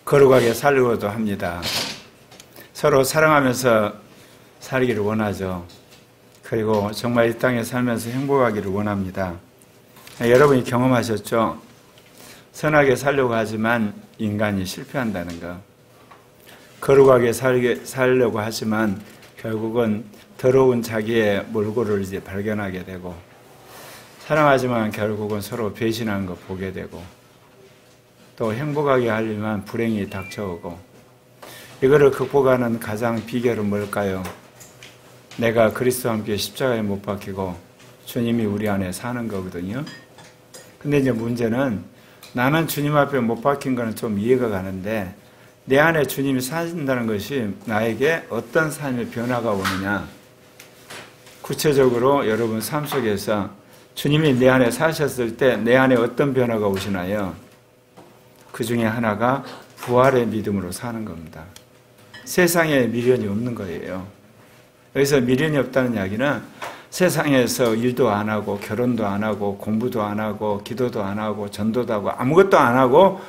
거룩하게 살려고도 합니다. 서로 사랑하면서 살기를 원하죠. 그리고 정말 이 땅에 살면서 행복하기를 원합니다. 여러분이 경험하셨죠? 선하게 살려고 하지만 인간이 실패한다는 거. 거룩하게 살려고 하지만 결국은 더러운 자기의 몰골을 이제 발견하게 되고, 사랑하지만 결국은 서로 배신하는 거 보게 되고, 또 행복하게 하려면 불행이 닥쳐오고, 이거를 극복하는 가장 비결은 뭘까요? 내가 그리스도와 함께 십자가에 못 박히고 주님이 우리 안에 사는 거거든요. 근데 이제 문제는 나는 주님 앞에 못 박힌 거는 좀 이해가 가는데, 내 안에 주님이 사신다는 것이 나에게 어떤 삶의 변화가 오느냐. 구체적으로 여러분 삶 속에서 주님이 내 안에 사셨을 때 내 안에 어떤 변화가 오시나요? 그 중에 하나가 부활의 믿음으로 사는 겁니다. 세상에 미련이 없는 거예요. 여기서 미련이 없다는 이야기는 세상에서 일도 안 하고 결혼도 안 하고 공부도 안 하고 기도도 안 하고 전도도 하고 아무것도 안 하고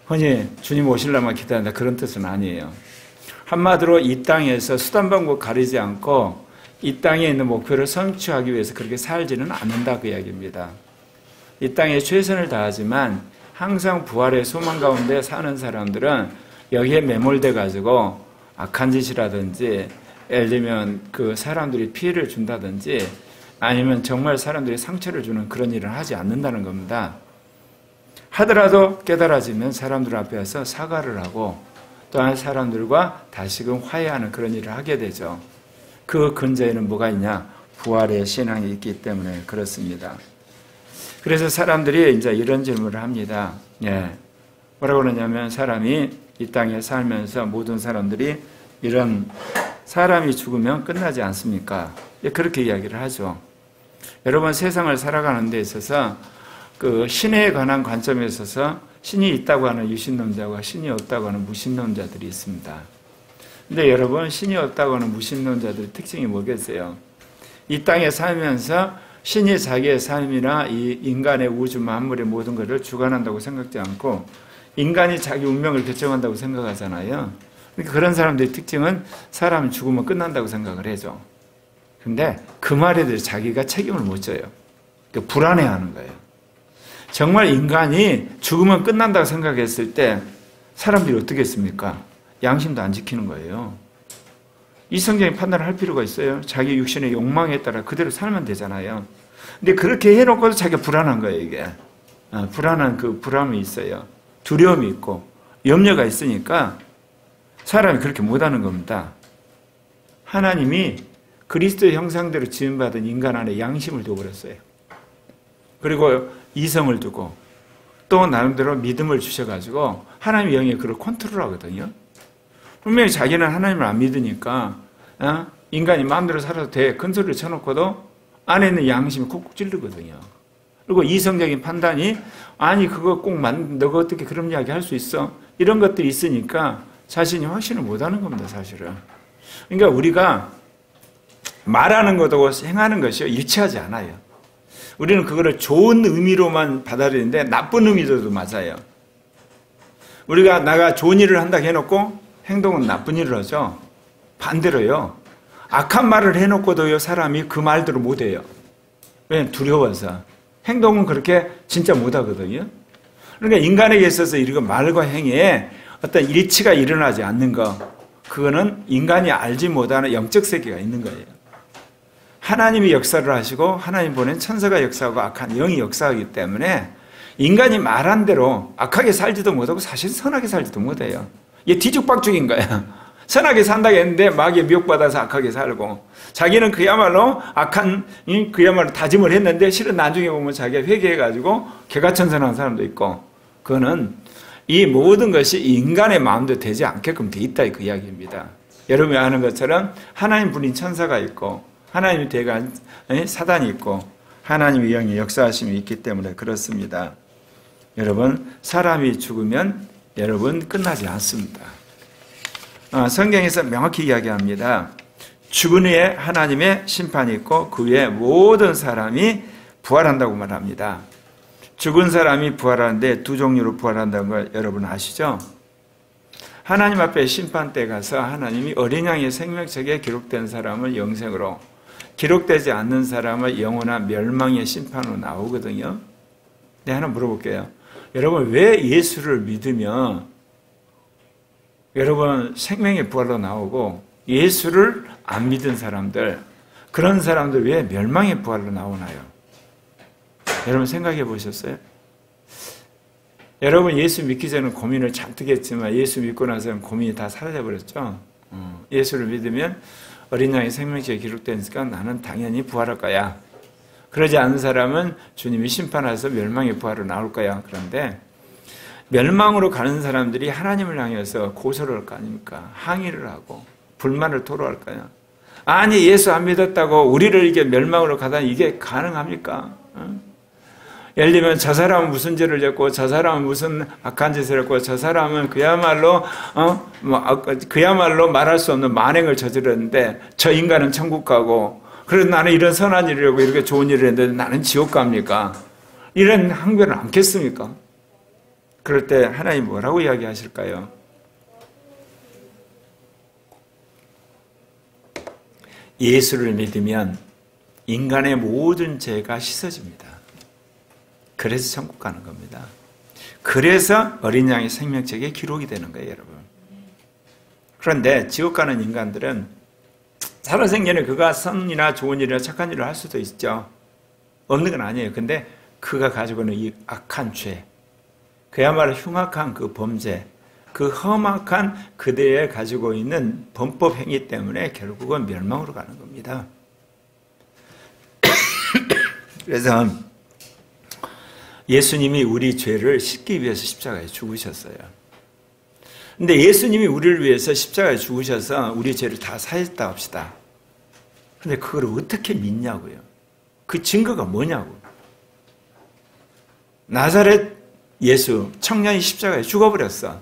흔히 주님 오시려면 기다린다, 그런 뜻은 아니에요. 한마디로 이 땅에서 수단 방법 가리지 않고 이 땅에 있는 목표를 성취하기 위해서 그렇게 살지는 않는다, 그 이야기입니다. 이 땅에 최선을 다하지만 항상 부활의 소망 가운데 사는 사람들은 여기에 매몰돼 가지고 악한 짓이라든지, 예를 들면 그 사람들이 피해를 준다든지, 아니면 정말 사람들이 상처를 주는 그런 일을 하지 않는다는 겁니다. 하더라도 깨달아지면 사람들 앞에서 사과를 하고 또한 사람들과 다시금 화해하는 그런 일을 하게 되죠. 그 근저에는 뭐가 있냐? 부활의 신앙이 있기 때문에 그렇습니다. 그래서 사람들이 이제 이런 질문을 합니다. 뭐라고 그러냐면, 사람이 이 땅에 살면서 모든 사람들이 이런 사람이 죽으면 끝나지 않습니까? 그렇게 이야기를 하죠. 여러분, 세상을 살아가는 데 있어서 그 신에 관한 관점에 있어서 신이 있다고 하는 유신론자와 신이 없다고 하는 무신론자들이 있습니다. 근데 여러분, 신이 없다고 하는 무신론자들의 특징이 뭐겠어요? 이 땅에 살면서 신이 자기의 삶이나 이 인간의 우주 만물의 모든 것을 주관한다고 생각지 않고 인간이 자기 운명을 결정한다고 생각하잖아요. 그러니까 그런 사람들의 특징은 사람이 죽으면 끝난다고 생각을 해죠. 근데 그 말에 대해서 자기가 책임을 못 져요. 그러니까 불안해하는 거예요. 정말 인간이 죽으면 끝난다고 생각했을 때 사람들이 어떻게 했습니까? 양심도 안 지키는 거예요. 이성적인 판단을 할 필요가 있어요. 자기 육신의 욕망에 따라 그대로 살면 되잖아요. 근데 그렇게 해놓고도 자기가 불안한 거예요, 이게. 불안한 그 불안이 있어요. 두려움이 있고 염려가 있으니까 사람이 그렇게 못하는 겁니다. 하나님이 그리스도의 형상대로 지음받은 인간 안에 양심을 둬버렸어요. 그리고 이성을 두고 또 나름대로 믿음을 주셔가지고 하나님의 영이 그걸 컨트롤하거든요. 분명히 자기는 하나님을 안 믿으니까 인간이 마음대로 살아도 돼, 큰 소리를 쳐놓고도 안에 있는 양심이 콕콕 찌르거든요. 그리고 이성적인 판단이 아니 그거 꼭 너가 어떻게 그런 이야기 할 수 있어? 이런 것들이 있으니까 자신이 확신을 못하는 겁니다, 사실은. 그러니까 우리가 말하는 것하고 행하는 것이 일치하지 않아요. 우리는 그거를 좋은 의미로만 받아들이는데 나쁜 의미로도 맞아요. 우리가 나가 좋은 일을 한다고 해놓고 행동은 나쁜 일을 하죠. 반대로요. 악한 말을 해놓고도요, 사람이 그 말대로 못해요. 왜냐하면 두려워서. 행동은 그렇게 진짜 못하거든요. 그러니까 인간에게 있어서 이런 말과 행위에 어떤 일치가 일어나지 않는 거, 그거는 인간이 알지 못하는 영적 세계가 있는 거예요. 하나님이 역사를 하시고 하나님 보낸 천사가 역사하고 악한 영이 역사하기 때문에 인간이 말한 대로 악하게 살지도 못하고 사실 선하게 살지도 못해요. 이게 뒤죽박죽인 거야. 선하게 산다고 했는데 마귀에 미혹받아서 악하게 살고, 자기는 그야말로 악한, 그야말로 다짐을 했는데 실은 나중에 보면 자기가 회개해가지고 개가천선한 사람도 있고, 그거는 이 모든 것이 인간의 마음대로 되지 않게끔 돼 있다, 그 이야기입니다. 여러분이 아는 것처럼 하나님 분인 천사가 있고 하나님이 대간 사단이 있고 하나님의 영이 역사하심이 있기 때문에 그렇습니다. 여러분, 사람이 죽으면 여러분 끝나지 않습니다. 성경에서 명확히 이야기합니다. 죽은 후에 하나님의 심판이 있고 그 후에 모든 사람이 부활한다고 말합니다. 죽은 사람이 부활하는데 두 종류로 부활한다는 걸 여러분 아시죠? 하나님 앞에 심판대 가서 하나님이 어린 양의 생명책에 기록된 사람을 영생으로, 기록되지 않는 사람을 영원한 멸망의 심판으로 나오거든요. 네, 하나 물어볼게요. 여러분, 왜 예수를 믿으면 여러분 생명의 부활로 나오고 예수를 안 믿은 사람들, 그런 사람들 왜 멸망의 부활로 나오나요? 여러분 생각해 보셨어요? 여러분 예수 믿기 전에는 고민을 잔뜩 했지만 예수 믿고 나서는 고민이 다 사라져버렸죠. 예수를 믿으면 어린 양의 생명책에 기록되니까 나는 당연히 부활할 거야. 그러지 않은 사람은 주님이 심판하셔서 멸망의 부활로 나올 거야. 그런데 멸망으로 가는 사람들이 하나님을 향해서 고소를 할 거 아닙니까? 항의를 하고 불만을 토로할 거야. 아니 예수 안 믿었다고 우리를 이게 멸망으로 가다니 이게 가능합니까? 예를 들면 저 사람은 무슨 죄를 졌고 저 사람은 무슨 악한 짓을 했고 저 사람은 그야말로 말할 수 없는 만행을 저질렀는데 저 인간은 천국 가고 그래서 나는 이런 선한 일을 하고 이렇게 좋은 일을 했는데 나는 지옥 갑니까? 이런 항변을 않겠습니까? 그럴 때 하나님 뭐라고 이야기하실까요? 예수를 믿으면 인간의 모든 죄가 씻어집니다. 그래서 천국 가는 겁니다. 그래서 어린 양의 생명책에 기록이 되는 거예요, 여러분. 그런데 지옥 가는 인간들은 살아생전에 그가 선이나 좋은 일이나 착한 일을 할 수도 있죠. 없는 건 아니에요. 근데 그가 가지고 있는 이 악한 죄, 그야말로 흉악한 그 범죄, 그 험악한 그대에 가지고 있는 범법 행위 때문에 결국은 멸망으로 가는 겁니다. 그래서 예수님이 우리 죄를 씻기 위해서 십자가에 죽으셨어요. 근데 예수님이 우리를 위해서 십자가에 죽으셔서 우리 죄를 다 사했다 합시다. 근데 그걸 어떻게 믿냐고요? 그 증거가 뭐냐고. 나사렛 예수, 청년이 십자가에 죽어버렸어.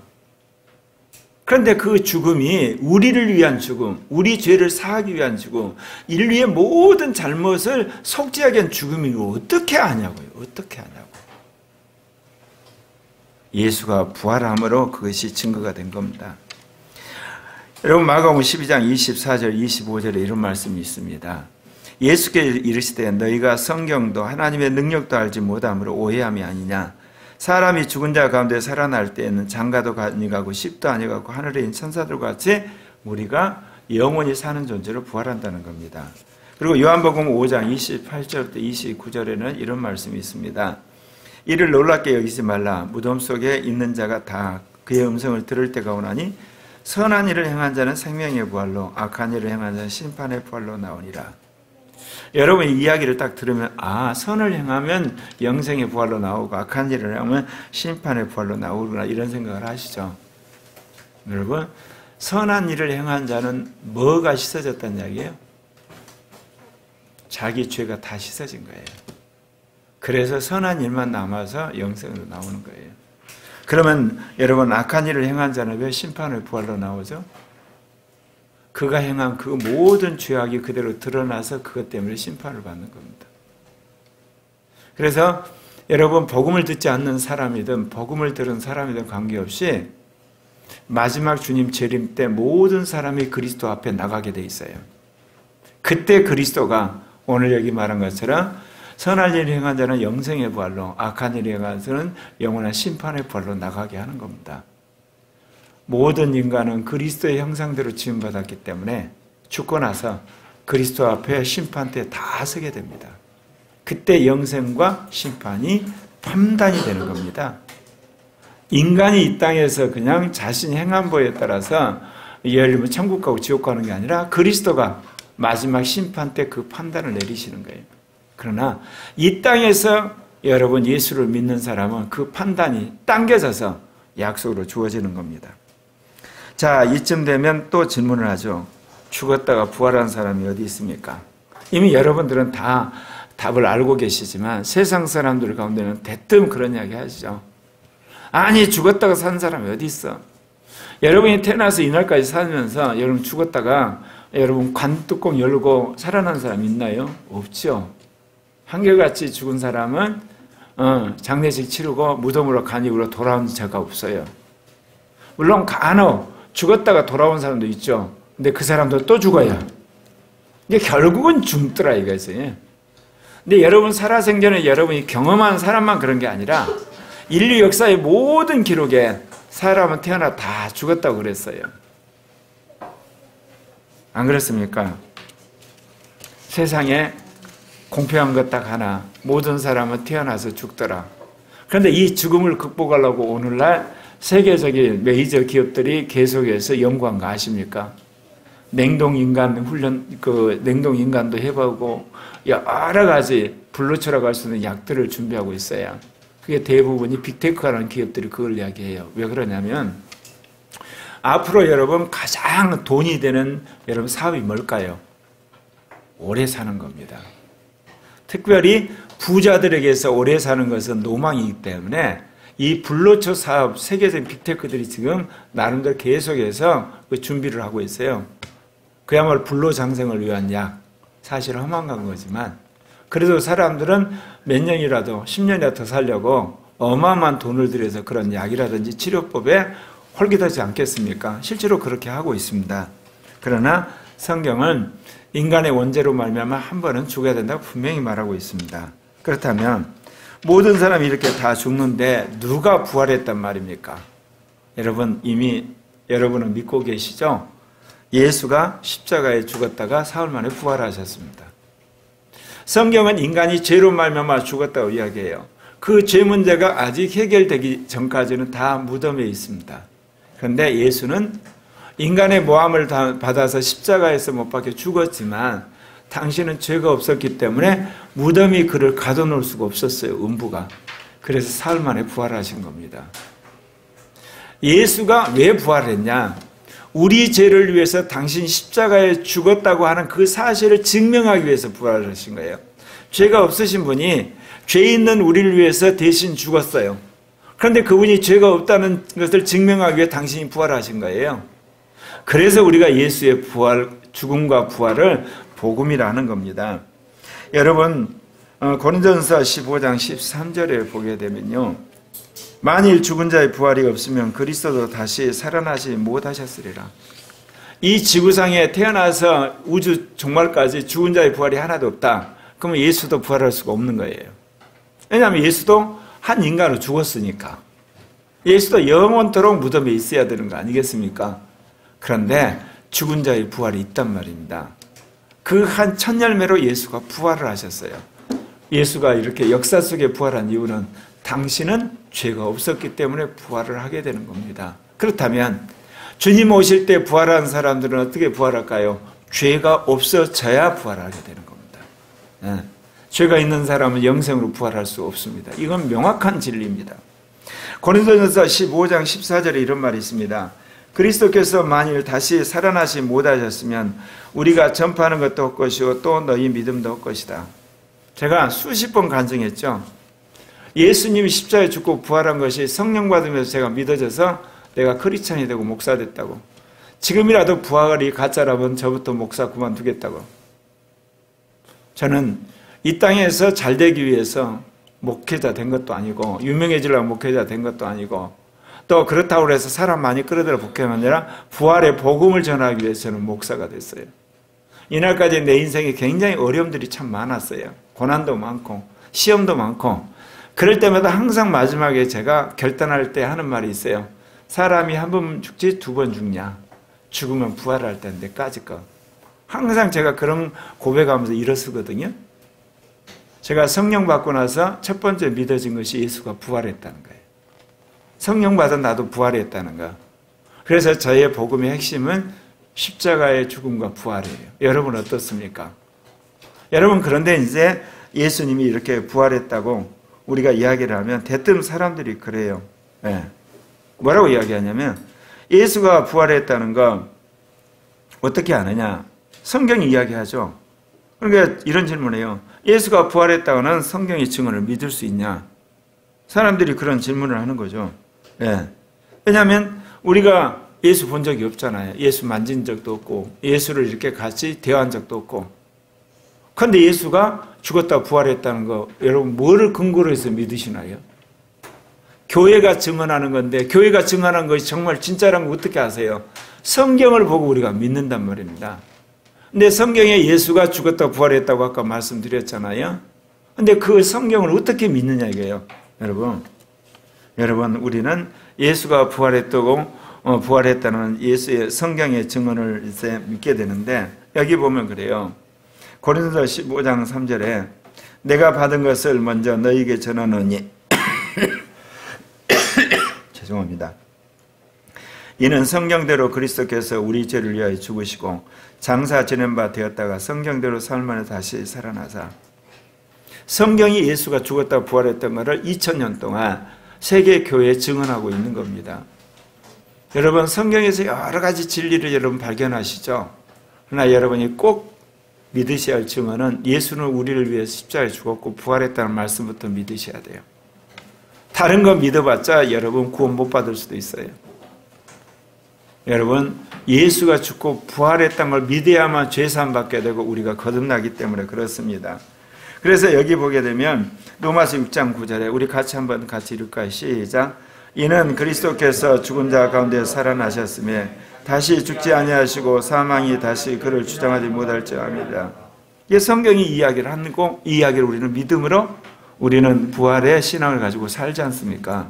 그런데 그 죽음이 우리를 위한 죽음, 우리 죄를 사하기 위한 죽음, 인류의 모든 잘못을 속죄하기 위한 죽음이고 어떻게 아냐고요? 어떻게 아냐고. 예수가 부활함으로 그것이 증거가 된 겁니다. 여러분 마가복음 12장 24절 25절에 이런 말씀이 있습니다. 예수께 이르시되 너희가 성경도 하나님의 능력도 알지 못함으로 오해함이 아니냐. 사람이 죽은 자 가운데 살아날 때에는 장가도 아니가고 십도 아니가고 하늘에 있는 천사들과 같이 우리가 영원히 사는 존재로 부활한다는 겁니다. 그리고 요한복음 5장 28절부터 29절에는 이런 말씀이 있습니다. 이를 놀랍게 여기지 말라. 무덤 속에 있는 자가 다 그의 음성을 들을 때가 오나니 선한 일을 행한 자는 생명의 부활로 악한 일을 행한 자는 심판의 부활로 나오니라. 여러분 이 이야기를 딱 들으면 선을 행하면 영생의 부활로 나오고 악한 일을 하면 심판의 부활로 나오구나 이런 생각을 하시죠. 여러분 선한 일을 행한 자는 뭐가 씻어졌다는 이야기예요? 자기 죄가 다 씻어진 거예요. 그래서 선한 일만 남아서 영생으로 나오는 거예요. 그러면 여러분 악한 일을 행한 자는 왜 심판의 부활로 나오죠? 그가 행한 그 모든 죄악이 그대로 드러나서 그것 때문에 심판을 받는 겁니다. 그래서 여러분 복음을 듣지 않는 사람이든 복음을 들은 사람이든 관계없이 마지막 주님 재림 때 모든 사람이 그리스도 앞에 나가게 돼 있어요. 그때 그리스도가 오늘 여기 말한 것처럼 선한 일을 행한 자는 영생의 부활로 악한 일을 행한 자는 영원한 심판의 부활로 나가게 하는 겁니다. 모든 인간은 그리스도의 형상대로 지음받았기 때문에 죽고 나서 그리스도 앞에 심판대에 다 서게 됩니다. 그때 영생과 심판이 판단이 되는 겁니다. 인간이 이 땅에서 그냥 자신이 행한 바에 따라서 예를 들면 천국 가고 지옥 가는 게 아니라 그리스도가 마지막 심판 때 그 판단을 내리시는 거예요. 그러나 이 땅에서 여러분 예수를 믿는 사람은 그 판단이 당겨져서 약속으로 주어지는 겁니다. 자, 이쯤 되면 또 질문을 하죠. 죽었다가 부활한 사람이 어디 있습니까? 이미 여러분들은 다 답을 알고 계시지만 세상 사람들 가운데는 대뜸 그런 이야기 하시죠. 아니 죽었다가 산 사람이 어디 있어? 여러분이 태어나서 이날까지 살면서 여러분 죽었다가 여러분 관뚜껑 열고 살아난 사람 있나요? 없죠. 한결같이 죽은 사람은 장례식 치르고 무덤으로 간입으로 돌아온 적가 없어요. 물론 간혹 죽었다가 돌아온 사람도 있죠. 근데 그 사람도 또 죽어요. 이게 결국은 죽더라 이거지. 근데 여러분 살아생전에 여러분이 경험한 사람만 그런 게 아니라 인류 역사의 모든 기록에 사람은 태어나 다 죽었다고 그랬어요. 안 그렇습니까? 세상에 공평한 것 딱 하나, 모든 사람은 태어나서 죽더라. 그런데 이 죽음을 극복하려고 오늘날 세계적인 메이저 기업들이 계속해서 연구한 거 아십니까? 냉동인간 훈련, 냉동인간도 해보고 여러 가지 블루처라고 할 수 있는 약들을 준비하고 있어요. 그게 대부분이 빅테크라는 기업들이 그걸 이야기해요. 왜 그러냐면 앞으로 여러분 가장 돈이 되는 여러분 사업이 뭘까요? 오래 사는 겁니다. 특별히 부자들에게서 오래 사는 것은 노망이기 때문에 이 블루처 사업, 세계적인 빅테크들이 지금 나름대로 계속해서 준비를 하고 있어요. 그야말로 불로장생을 위한 약, 사실 험한 거지만 그래도 사람들은 몇 년이라도 10년이라도 더 살려고 어마어마한 돈을 들여서 그런 약이라든지 치료법에 홀깃하지 않겠습니까? 실제로 그렇게 하고 있습니다. 그러나 성경은 인간의 원죄로 말미암아 한 번은 죽어야 된다고 분명히 말하고 있습니다. 그렇다면 모든 사람이 이렇게 다 죽는데 누가 부활했단 말입니까? 여러분 이미 여러분은 믿고 계시죠? 예수가 십자가에 죽었다가 사흘 만에 부활하셨습니다. 성경은 인간이 죄로 말미암아 죽었다고 이야기해요. 그 죄 문제가 아직 해결되기 전까지는 다 무덤에 있습니다. 그런데 예수는 인간의 모함을 받아서 십자가에서 못 박혀 죽었지만 당신은 죄가 없었기 때문에 무덤이 그를 가둬놓을 수가 없었어요. 음부가. 그래서 사흘 만에 부활하신 겁니다. 예수가 왜 부활했냐? 우리 죄를 위해서 당신 십자가에 죽었다고 하는 그 사실을 증명하기 위해서 부활하신 거예요. 죄가 없으신 분이 죄 있는 우리를 위해서 대신 죽었어요. 그런데 그분이 죄가 없다는 것을 증명하기 위해 당신이 부활하신 거예요. 그래서 우리가 예수의 부활, 죽음과 부활을 복음이라는 겁니다. 여러분 고린도전서 15장 13절에 보게 되면요. 만일 죽은 자의 부활이 없으면 그리스도도 다시 살아나지 못하셨으리라. 이 지구상에 태어나서 우주 종말까지 죽은 자의 부활이 하나도 없다. 그러면 예수도 부활할 수가 없는 거예요. 왜냐하면 예수도 한 인간으로 죽었으니까. 예수도 영원토록 무덤에 있어야 되는 거 아니겠습니까? 그런데 죽은 자의 부활이 있단 말입니다. 그 한 첫 열매로 예수가 부활을 하셨어요. 예수가 이렇게 역사 속에 부활한 이유는 당신은 죄가 없었기 때문에 부활을 하게 되는 겁니다. 그렇다면 주님 오실 때 부활한 사람들은 어떻게 부활할까요? 죄가 없어져야 부활하게 되는 겁니다. 네. 죄가 있는 사람은 영생으로 부활할 수 없습니다. 이건 명확한 진리입니다. 고린도전서 15장 14절에 이런 말이 있습니다. 그리스도께서 만일 다시 살아나시 못하셨으면 우리가 전파하는 것도 헛것이고 또 너희 믿음도 헛것이다. 제가 수십 번 간증했죠. 예수님이 십자가에 죽고 부활한 것이 성령 받으면서 제가 믿어져서 내가 크리스찬이 되고 목사 됐다고. 지금이라도 부활이 가짜라면 저부터 목사 그만두겠다고. 저는 이 땅에서 잘 되기 위해서 목회자 된 것도 아니고 유명해지려고 목회자 된 것도 아니고 또 그렇다고 해서 사람 많이 끌어들여 목회가 아니라 부활의 복음을 전하기 위해서 저는 목사가 됐어요. 이날까지 내 인생에 굉장히 어려움들이 참 많았어요. 고난도 많고 시험도 많고 그럴 때마다 항상 마지막에 제가 결단할 때 하는 말이 있어요. 사람이 한 번 죽지 두 번 죽냐? 죽으면 부활할 텐데 까짓 거. 항상 제가 그런 고백하면서 일어서거든요. 제가 성령 받고 나서 첫 번째 믿어진 것이 예수가 부활했다는 거예요. 성령 받은 나도 부활했다는 거. 그래서 저의 복음의 핵심은 십자가의 죽음과 부활이에요. 여러분 어떻습니까? 여러분 그런데 이제 예수님이 이렇게 부활했다고 우리가 이야기를 하면 대뜸 사람들이 그래요. 네. 뭐라고 이야기하냐면 예수가 부활했다는 거 어떻게 아느냐? 성경이 이야기하죠. 그러니까 이런 질문이에요. 예수가 부활했다고는 성경의 증언을 믿을 수 있냐? 사람들이 그런 질문을 하는 거죠. 네. 왜냐하면 우리가 예수 본 적이 없잖아요. 예수 만진 적도 없고 예수를 이렇게 같이 대화한 적도 없고. 그런데 예수가 죽었다 부활했다는 거 여러분 뭐를 근거로 해서 믿으시나요? 교회가 증언하는 건데 교회가 증언하는 것이 정말 진짜라는 거 어떻게 아세요? 성경을 보고 우리가 믿는단 말입니다. 근데 성경에 예수가 죽었다 부활했다고 아까 말씀드렸잖아요. 근데 그 성경을 어떻게 믿느냐 이거예요. 여러분 우리는 예수가 부활했다는 예수의 성경의 증언을 이제 믿게 되는데 여기 보면 그래요. 고린도서 15장 3절에 내가 받은 것을 먼저 너희에게 전하노니 죄송합니다. 이는 성경대로 그리스도께서 우리 죄를 위하여 죽으시고 장사 지낸 바 되었다가 성경대로 사흘 만에 다시 살아나사. 성경이 예수가 죽었다 부활했던 것을 2000년 동안 세계 교회에 증언하고 있는 겁니다. 여러분 성경에서 여러 가지 진리를 여러분 발견하시죠? 그러나 여러분이 꼭 믿으셔야 할 증언은 예수는 우리를 위해 십자가에 죽었고 부활했다는 말씀부터 믿으셔야 돼요. 다른 거 믿어봤자 여러분 구원 못 받을 수도 있어요. 여러분 예수가 죽고 부활했다는 걸 믿어야만 죄사함 받게 되고 우리가 거듭나기 때문에 그렇습니다. 그래서 여기 보게 되면 로마서 6장 9절에 우리 한번 같이 읽을까요? 시작. 이는 그리스도께서 죽은 자 가운데 살아나셨으며 다시 죽지 아니하시고 사망이 다시 그를 주장하지 못할지어다. 이게 성경이 이야기를 하고 이 이야기를 우리는 믿음으로 우리는 부활의 신앙을 가지고 살지 않습니까?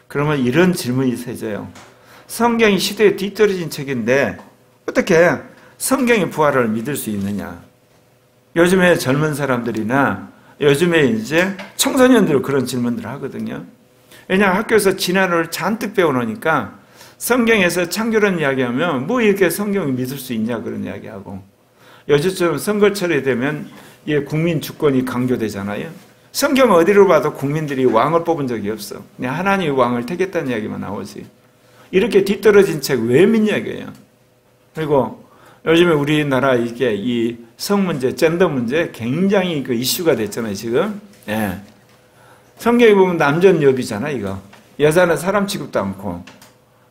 그러면 이런 질문이 세져요. 성경이 시대에 뒤떨어진 책인데 어떻게 성경의 부활을 믿을 수 있느냐? 요즘에 젊은 사람들이나 요즘에 이제 청소년들 그런 질문들을 하거든요. 왜냐하면 학교에서 진화를 잔뜩 배워놓으니까 성경에서 창조론 이야기하면 뭐 이렇게 성경을 믿을 수 있냐 그런 이야기하고 요즘처럼 선거철이 되면 국민 주권이 강조되잖아요. 성경 어디로 봐도 국민들이 왕을 뽑은 적이 없어. 그냥 하나님이 왕을 택했다는 이야기만 나오지. 이렇게 뒤떨어진 책 왜 믿냐 이거예요. 그리고 요즘에 우리나라 이게 이 성 문제, 젠더 문제 굉장히 그 이슈가 됐잖아요 지금. 예. 성경에 보면 남전여비잖아 이거. 여자는 사람 취급도 않고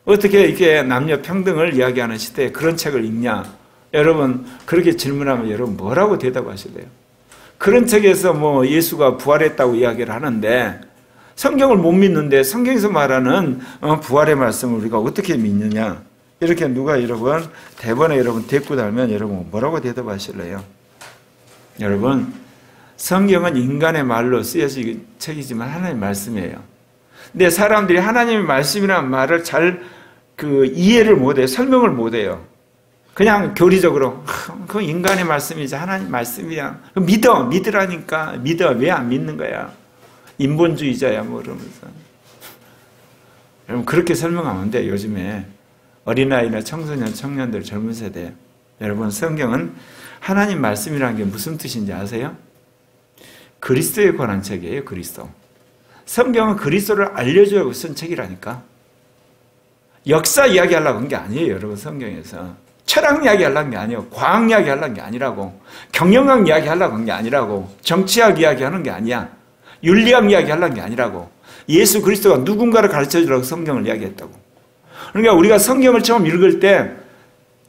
어떻게 이렇게 남녀 평등을 이야기하는 시대에 그런 책을 읽냐? 여러분 그렇게 질문하면 여러분 뭐라고 대답하실래요? 그런 책에서 뭐 예수가 부활했다고 이야기를 하는데 성경을 못 믿는데 성경에서 말하는 부활의 말씀을 우리가 어떻게 믿느냐? 이렇게 누가 여러분 대본에 여러분 대꾸 달면 여러분 뭐라고 대답하실래요? 여러분 성경은 인간의 말로 쓰여진 책이지만 하나님의 말씀이에요. 근데 사람들이 하나님의 말씀이라는 말을 잘 이해를 못해요. 설명을 못해요. 그냥 교리적으로 그건 인간의 말씀이지 하나님 말씀이야. 믿으라니까. 믿어. 왜 안 믿는 거야? 인본주의자야 뭐 그러면서. 여러분 그렇게 설명하면 안 돼요. 요즘에 어린아이나 청소년, 청년들, 젊은 세대. 여러분 성경은 하나님 말씀이라는 게 무슨 뜻인지 아세요? 그리스도에 관한 책이에요. 그리스도. 성경은 그리스도를 알려주려고 쓴 책이라니까. 역사 이야기하려고 한 게 아니에요. 여러분 성경에서. 철학 이야기하려는 게 아니에요. 과학 이야기하려는 게 아니라고. 경영학 이야기하려고 한 게 아니라고. 정치학 이야기하는 게 아니야. 윤리학 이야기하려는 게 아니라고. 예수 그리스도가 누군가를 가르쳐주려고 성경을 이야기했다고. 그러니까 우리가 성경을 처음 읽을 때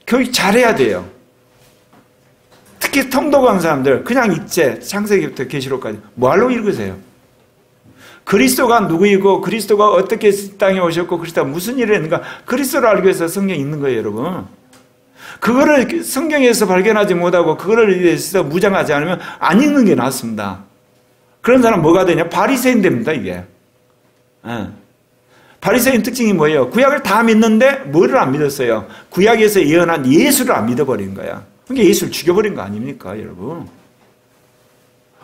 교육 잘해야 돼요. 특히 통독 강사람들 그냥 읽재 창세기부터 계시록까지 뭐하러 읽으세요? 그리스도가 누구이고 그리스도가 어떻게 땅에 오셨고 그리스도가 무슨 일을 했는가 그리스도를 알기 위해서 성경 읽는 거예요 여러분. 그거를 성경에서 발견하지 못하고 그거를 위해서 무장하지 않으면 안 읽는 게 낫습니다. 그런 사람 뭐가 되냐? 바리새인 됩니다 이게. 바리새인 특징이 뭐예요? 구약을 다 믿는데 뭐를 안 믿었어요? 구약에서 예언한 예수를 안 믿어버린 거야. 그게 예수를 죽여버린 거 아닙니까 여러분?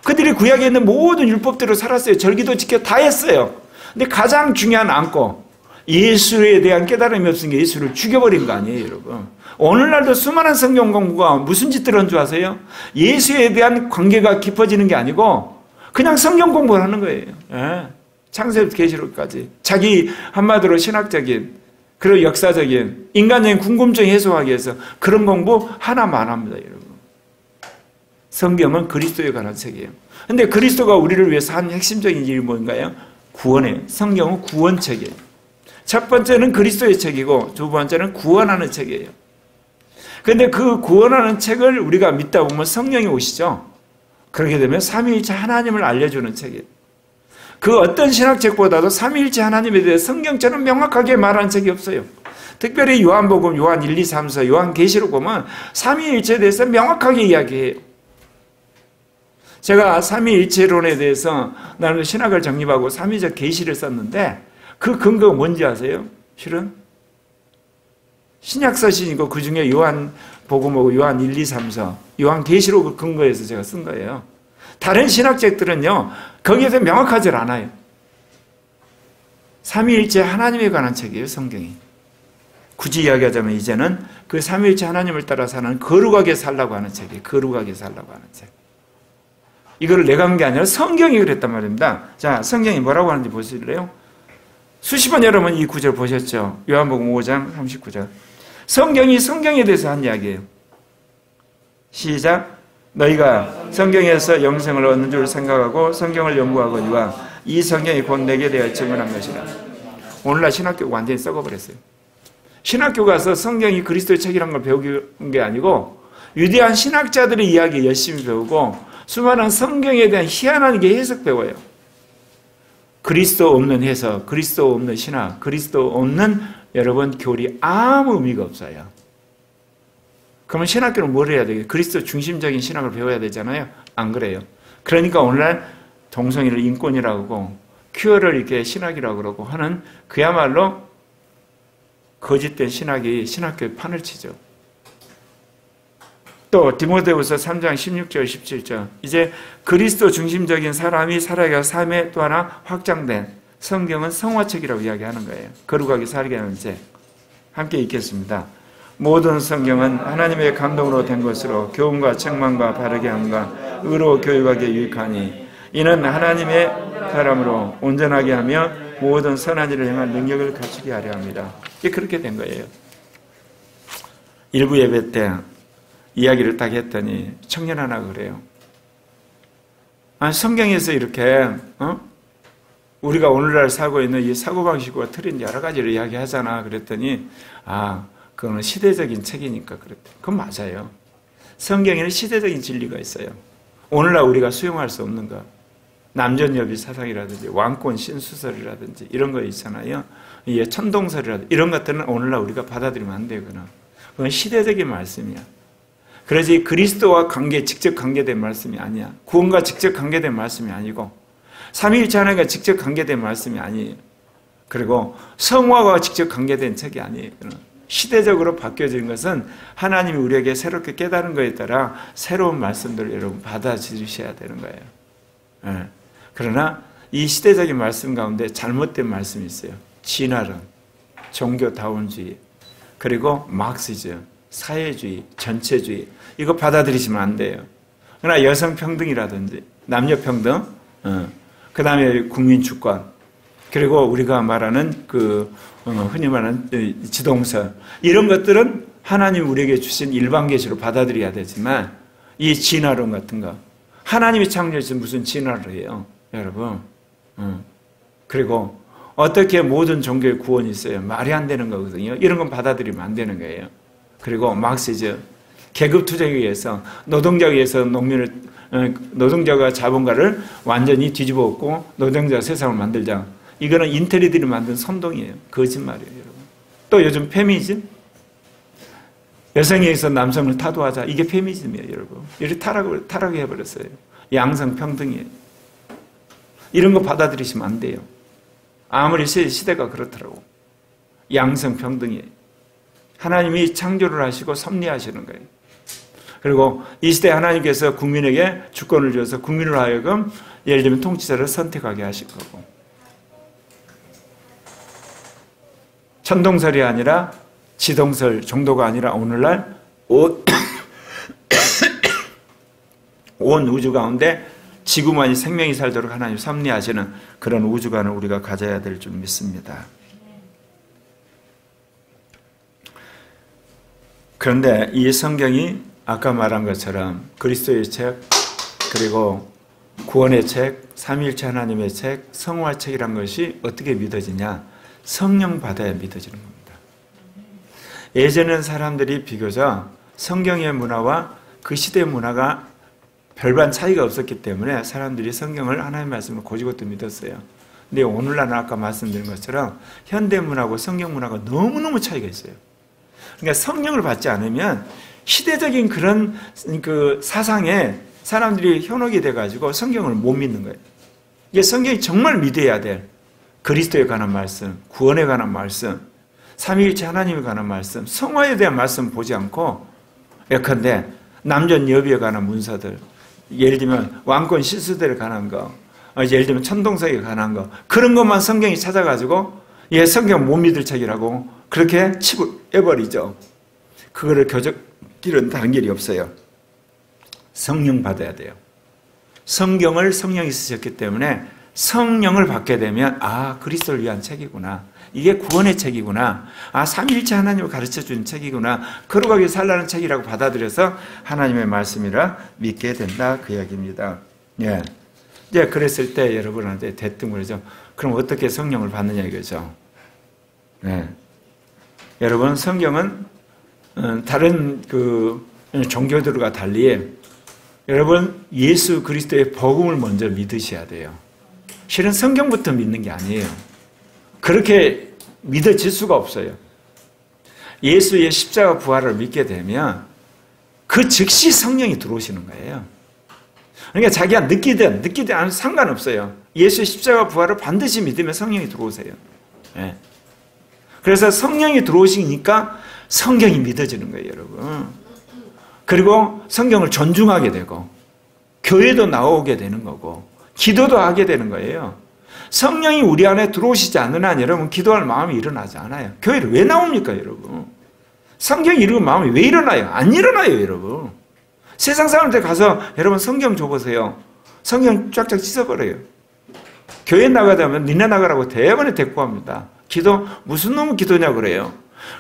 그들이 구약에 있는 모든 율법대로 살았어요. 절기도 지켜 다 했어요. 근데 가장 중요한 안고 예수에 대한 깨달음이 없으니까 예수를 죽여버린 거 아니에요 여러분? 오늘날도 수많은 성경 공부가 무슨 짓들을 한 줄 아세요? 예수에 대한 관계가 깊어지는 게 아니고 그냥 성경 공부를 하는 거예요. 예. 창세부터 계시록까지 자기 한마디로 신학적인 그리고 역사적인 인간적인 궁금증 해소하기 위해서 그런 공부 하나만 합니다 여러분. 성경은 그리스도에 관한 책이에요. 근데 그리스도가 우리를 위해서 한 핵심적인 일이 뭔가요? 구원이에요. 성경은 구원책이에요. 첫 번째는 그리스도의 책이고 두 번째는 구원하는 책이에요. 그런데 그 구원하는 책을 우리가 믿다 보면 성령이 오시죠. 그렇게 되면 삼위일체 하나님을 알려주는 책이에요. 그 어떤 신학책보다도 삼위일체 하나님에 대해 성경처럼 명확하게 말한 적이 없어요. 특별히 요한복음, 요한 1, 2, 3, 4, 요한계시록 보면 삼위일체에 대해서 명확하게 이야기해요. 제가 삼위일체론에 대해서 나는 신학을 정립하고 삼위적 계시를 썼는데 그 근거가 뭔지 아세요? 실은 신약서신이고 그 중에 요한복음하고 요한 1, 2, 3, 4, 요한계시록을 근거해서 제가 쓴 거예요. 다른 신학책들은요 거기에서 명확하지 않아요. 삼위일체 하나님에 관한 책이에요, 성경이. 굳이 이야기하자면 이제는 그 삼위일체 하나님을 따라 사는 거룩하게 살라고 하는 책이에요. 거룩하게 살라고 하는 책. 이거를 내가 한 게 아니라 성경이 그랬단 말입니다. 자, 성경이 뭐라고 하는지 보실래요? 수십 번 여러분 이 구절 보셨죠? 요한복음 5장 39절. 성경이 성경에 대해서 한 이야기예요. 시작. 너희가 성경에서 영생을 얻는 줄 생각하고 성경을 연구하거니와 이 성경이 곧 내게 대하여 증언한 것이라. 오늘날 신학교가 완전히 썩어버렸어요. 신학교 가서 성경이 그리스도의 책이라는 걸 배우는 게 아니고 위대한 신학자들의 이야기 열심히 배우고 수많은 성경에 대한 희한한 게 해석 배워요. 그리스도 없는 해석, 그리스도 없는 신학, 그리스도 없는 여러분 교리 아무 의미가 없어요. 그러면 신학교는 뭘 해야 되겠어요? 그리스도 중심적인 신학을 배워야 되잖아요. 안 그래요. 그러니까 오늘날 동성애를 인권이라고 하고 큐어를 이렇게 신학이라고 그러고 하는 그야말로 거짓된 신학이 신학교에 판을 치죠. 또 디모데후서 3장 16절 17절 이제 그리스도 중심적인 사람이 살아야 삶에 또 하나 확장된 성경은 성화책이라고 이야기하는 거예요. 거룩하게 살게 하는 책. 함께 읽겠습니다. 모든 성경은 하나님의 감동으로 된 것으로 교훈과 책망과 바르게 함과 의로 교육하기에 유익하니 이는 하나님의 사람으로 온전하게 하며 모든 선한 일을 행할 능력을 갖추게 하려 합니다. 이게 그렇게 된 거예요. 일부 예배 때 이야기를 딱 했더니 청년 하나 그래요. 아니, 성경에서 이렇게 우리가 오늘날 살고 있는 이 사고방식과 틀린 여러 가지를 이야기하잖아. 그랬더니 그거는 시대적인 책이니까 그랬대. 그건 맞아요. 성경에는 시대적인 진리가 있어요. 오늘날 우리가 수용할 수 없는 것. 남전여비 사상이라든지 왕권 신수설이라든지 이런 거 있잖아요. 천동설이라든지 이런 것들은 오늘날 우리가 받아들이면 안 되거나 그건 시대적인 말씀이야. 그래서 그리스도와 직접 관계된 말씀이 아니야. 구원과 직접 관계된 말씀이 아니고 삼위일체 하나님과 직접 관계된 말씀이 아니에요. 그리고 성화와 직접 관계된 책이 아니에요. 시대적으로 바뀌어진 것은 하나님이 우리에게 새롭게 깨달은 것에 따라 새로운 말씀들을 여러분 받아들이셔야 되는 거예요. 네. 그러나 이 시대적인 말씀 가운데 잘못된 말씀이 있어요. 진화론, 종교다원주의, 그리고 막시즘, 사회주의, 전체주의 이거 받아들이시면 안 돼요. 그러나 여성평등이라든지 남녀평등, 그 다음에 국민주권, 그리고 우리가 말하는 흔히 말하는 지동설 이런 것들은 하나님 우리에게 주신 일반 계시로 받아들여야 되지만 이 진화론 같은 거 하나님이 창조해서 무슨 진화를 해요, 여러분. 그리고 어떻게 모든 종교의 구원이 있어요? 말이 안 되는 거거든요. 이런 건 받아들이면 안 되는 거예요. 그리고 막시즘, 계급 투쟁에 의해서 노동자에 의해서 노동자가 자본가를 완전히 뒤집어 엎고 노동자 세상을 만들자. 이거는 인텔리들이 만든 선동이에요. 거짓말이에요, 여러분. 또 요즘 페미니즘, 여성에 의해서 남성을 타도하자. 이게 페미니즘이에요, 여러분. 이렇게 타락해버렸어요. 양성평등이에요. 이런 거 받아들이시면 안 돼요. 아무리 시대가 그렇더라고. 양성평등이에요. 하나님이 창조를 하시고 섭리하시는 거예요. 그리고 이 시대에 하나님께서 국민에게 주권을 줘서 국민을 하여금 예를 들면 통치자를 선택하게 하실 거고, 천동설이 아니라 지동설 정도가 아니라 오늘날 온 우주 가운데 지구만이 생명이 살도록 하나님 섭리하시는 그런 우주관을 우리가 가져야 될 줄 믿습니다. 그런데 이 성경이 아까 말한 것처럼 그리스도의 책, 그리고 구원의 책, 삼위일체 하나님의 책, 성화 책이란 것이 어떻게 믿어지냐? 성령 받아야 믿어지는 겁니다. 예전에는 사람들이 비교적 성경의 문화와 그 시대의 문화가 별반 차이가 없었기 때문에 사람들이 성경을 하나님의 말씀을 곧이곧도 믿었어요. 근데 오늘날은 아까 말씀드린 것처럼 현대문하고 성경문하고 너무너무 차이가 있어요. 그러니까 성령을 받지 않으면 시대적인 그런 그 사상에 사람들이 현혹이 돼가지고 성경을 못 믿는 거예요. 이게 성경이 정말 믿어야 될 그리스도에 관한 말씀, 구원에 관한 말씀, 삼위일체 하나님에 관한 말씀, 성화에 대한 말씀 보지 않고 예컨대 남전 여비에 관한 문서들, 예를 들면 왕권 실수대에 관한 거, 예를 들면 천동석에 관한 거, 그런 것만 성경이 찾아가지고 성경 못 믿을 책이라고 그렇게 치고 해버리죠. 그거를 교적길은 다른 길이 없어요. 성령 받아야 돼요. 성경을 성령이 쓰셨기 때문에 성령을 받게 되면 그리스도를 위한 책이구나. 이게 구원의 책이구나. 삼위일체 하나님을 가르쳐주는 책이구나. 거룩하게 살라는 책이라고 받아들여서 하나님의 말씀이라 믿게 된다. 그 이야기입니다. 예. 이제 그랬을 때 여러분한테 대뜸 그러죠. 그럼 어떻게 성령을 받느냐 이거죠. 네. 여러분 성경은 다른 그 종교들과 달리 여러분 예수 그리스도의 복음을 먼저 믿으셔야 돼요. 실은 성경부터 믿는 게 아니에요. 그렇게 믿어질 수가 없어요. 예수의 십자가 부활을 믿게 되면 그 즉시 성령이 들어오시는 거예요. 그러니까 자기가 느끼든 않으면 상관없어요. 예수의 십자가 부활을 반드시 믿으면 성령이 들어오세요. 네. 그래서 성령이 들어오시니까 성경이 믿어지는 거예요, 여러분. 그리고 성경을 존중하게 되고 교회도 나오게 되는 거고 기도도 하게 되는 거예요. 성령이 우리 안에 들어오시지 않는 한 여러분 기도할 마음이 일어나지 않아요. 교회를 왜 나옵니까, 여러분? 성경 읽은 마음이 왜 일어나요? 안 일어나요, 여러분. 세상 사람한테 가서 여러분 성경 줘보세요. 성경 쫙쫙 찢어버려요. 교회 나가자면 니네 나가라고 대번에 대꾸합니다. 기도 무슨 놈의 기도냐 그래요.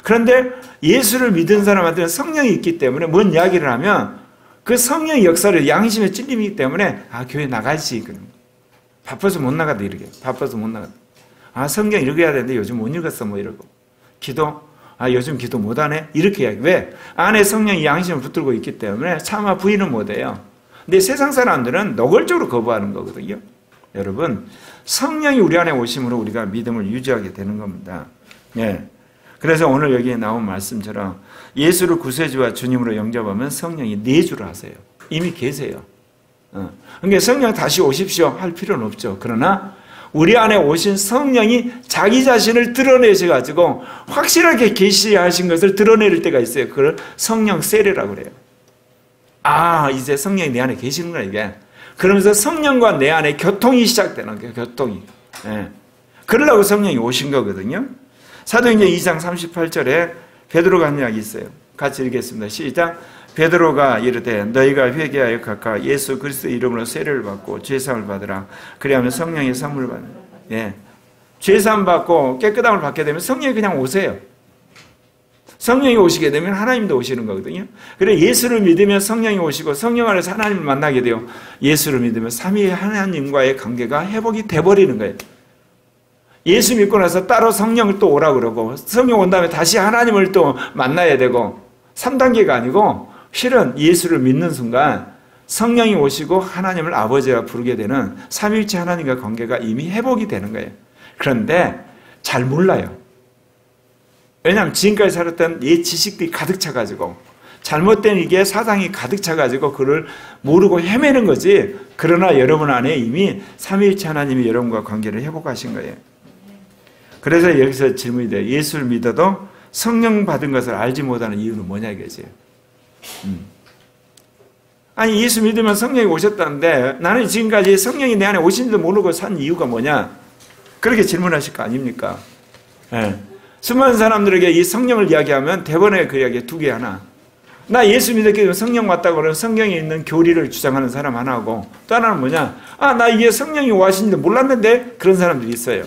그런데 예수를 믿은 사람한테는 성령이 있기 때문에 뭔 이야기를 하면 그 성령의 역사를 양심에 찔림이기 때문에 교회 나가지. 바빠서 못 나가다 이렇게. 바빠서 못 나가다. 성경 읽어야 되는데 요즘 못 읽었어 뭐 이러고. 기도 요즘 기도 못하네 이렇게 이야기. 왜? 안에 성령이 양심을 붙들고 있기 때문에 차마 부인은 못해요. 근데 세상 사람들은 노골적으로 거부하는 거거든요. 여러분 성령이 우리 안에 오심으로 우리가 믿음을 유지하게 되는 겁니다. 예. 그래서 오늘 여기에 나온 말씀처럼 예수를 구세주와 주님으로 영접하면 성령이 내주를 하세요. 이미 계세요. 그러니까 성령 다시 오십시오 할 필요는 없죠. 그러나 우리 안에 오신 성령이 자기 자신을 드러내셔가지고 확실하게 계시하신 것을 드러낼 때가 있어요. 그걸 성령 세례라고 그래요. 이제 성령이 내 안에 계시는구나 이게. 그러면서 성령과 내 안에 교통이 시작되는 거예요. 교통이. 예. 그러려고 성령이 오신 거거든요. 사도행전 2장 38절에 베드로가 한 이야기 있어요. 같이 읽겠습니다. 시작. 베드로가 이르되 너희가 회개하여 각각 예수 그리스도의 이름으로 세례를 받고 죄사함을 받으라. 그리하면 성령의 선물을 받는. 예. 죄사함 받고 깨끗함을 받게 되면 성령이 그냥 오세요. 성령이 오시게 되면 하나님도 오시는 거거든요. 그래 예수를 믿으면 성령이 오시고 성령 안에서 하나님을 만나게 돼요. 예수를 믿으면 삼위의 하나님과의 관계가 회복이 돼버리는 거예요. 예수 믿고 나서 따로 성령을 또 오라 그러고 성령 온 다음에 다시 하나님을 또 만나야 되고 3단계가 아니고 실은 예수를 믿는 순간 성령이 오시고 하나님을 아버지라 부르게 되는 삼위일체 하나님과 관계가 이미 회복이 되는 거예요. 그런데 잘 몰라요. 왜냐하면 지금까지 살았던 옛 지식들이 가득 차가지고 잘못된 이게 사상이 가득 차가지고 그걸 모르고 헤매는 거지. 그러나 여러분 안에 이미 삼위일체 하나님이 여러분과 관계를 회복하신 거예요. 그래서 여기서 질문이 돼요. 예수를 믿어도 성령 받은 것을 알지 못하는 이유는 뭐냐 이거지. 아니 예수 믿으면 성령이 오셨다는데 나는 지금까지 성령이 내 안에 오신지도 모르고 산 이유가 뭐냐. 그렇게 질문하실 거 아닙니까? 네. 수많은 사람들에게 이 성령을 이야기하면 대번에 그 이야기 두 개 하나. 나 예수 믿었기 때문에 성령 왔다고 그러면 성경에 있는 교리를 주장하는 사람 하나고 또 하나는 뭐냐. 나 이게 성령이 오신지도 몰랐는데 그런 사람들이 있어요.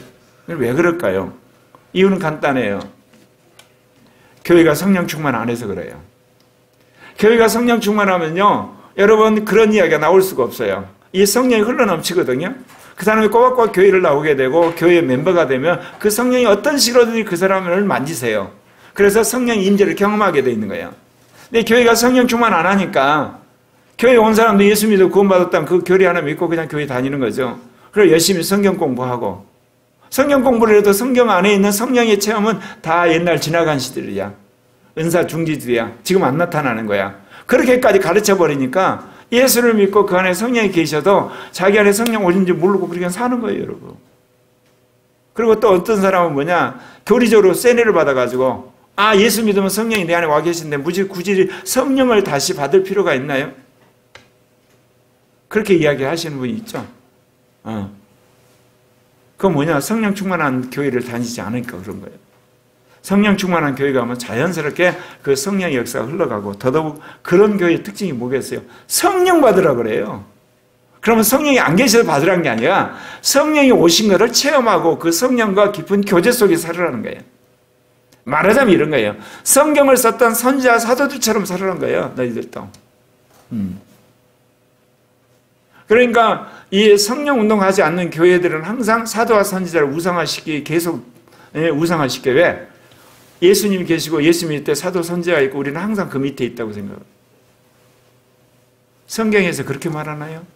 왜 그럴까요? 이유는 간단해요. 교회가 성령 충만 안 해서 그래요. 교회가 성령 충만하면요 여러분 그런 이야기가 나올 수가 없어요. 이 성령이 흘러넘치거든요. 그 사람이 꼬박꼬박 교회를 나오게 되고 교회 멤버가 되면 그 성령이 어떤 식으로든지 그 사람을 만지세요. 그래서 성령 임재를 경험하게 돼 있는 거예요. 근데 교회가 성령 충만 안 하니까 교회 온 사람도 예수 믿어 구원받았다면 그 교리 하나 믿고 그냥 교회 다니는 거죠. 그리고 열심히 성경 공부하고, 성경 공부를 해도 성경 안에 있는 성령의 체험은 다 옛날 지나간 시들이야. 은사 중지들이야. 지금 안 나타나는 거야. 그렇게까지 가르쳐버리니까 예수를 믿고 그 안에 성령이 계셔도 자기 안에 성령 오신지 모르고 그렇게 사는 거예요, 여러분. 그리고 또 어떤 사람은 뭐냐, 교리적으로 세뇌를 받아가지고, 아, 예수 믿으면 성령이 내 안에 와 계신데 굳이 성령을 다시 받을 필요가 있나요? 그렇게 이야기하시는 분이 있죠. 그건 뭐냐, 성령 충만한 교회를 다니지 않으니까 그런 거예요. 성령 충만한 교회 가면 자연스럽게 그 성령의 역사가 흘러가고, 더더욱 그런 교회의 특징이 뭐겠어요? 성령 받으라 그래요. 그러면 성령이 안 계셔서 받으라는 게 아니라 성령이 오신 것을 체험하고 그 성령과 깊은 교제 속에 살으라는 거예요. 말하자면 이런 거예요. 성경을 썼던 선지자 사도들처럼 살으라는 거예요, 너희들도. 그러니까 이 성령 운동하지 않는 교회들은 항상 사도와 선지자를 우상화시키게, 계속 우상화시켜. 왜? 예수님이 계시고 예수 믿을 때 사도 선지자가 있고 우리는 항상 그 밑에 있다고 생각해요. 성경에서 그렇게 말하나요?